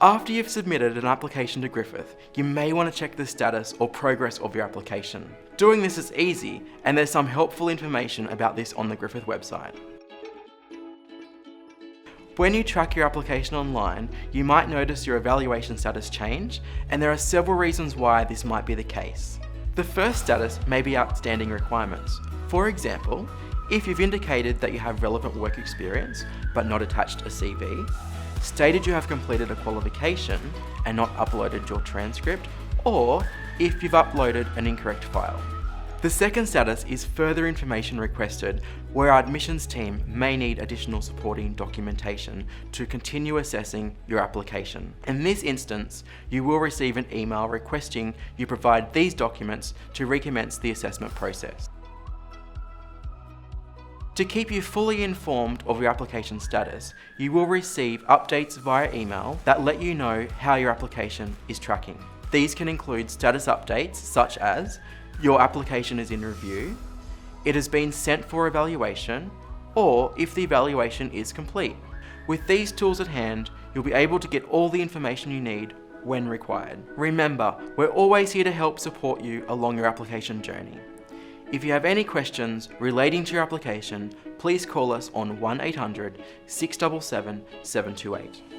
After you've submitted an application to Griffith, you may want to check the status or progress of your application. Doing this is easy, and there's some helpful information about this on the Griffith website. When you track your application online, you might notice your evaluation status change, and there are several reasons why this might be the case. The first status may be outstanding requirements. For example, if you've indicated that you have relevant work experience, but not attached a CV, stated you have completed a qualification and not uploaded your transcript, or if you've uploaded an incorrect file. The second status is further information requested, where our admissions team may need additional supporting documentation to continue assessing your application. In this instance, you will receive an email requesting you provide these documents to recommence the assessment process. To keep you fully informed of your application status, you will receive updates via email that let you know how your application is tracking. These can include status updates such as your application is in review, it has been sent for evaluation, or if the evaluation is complete. With these tools at hand, you'll be able to get all the information you need when required. Remember, we're always here to help support you along your application journey. If you have any questions relating to your application, please call us on 1800 677 728.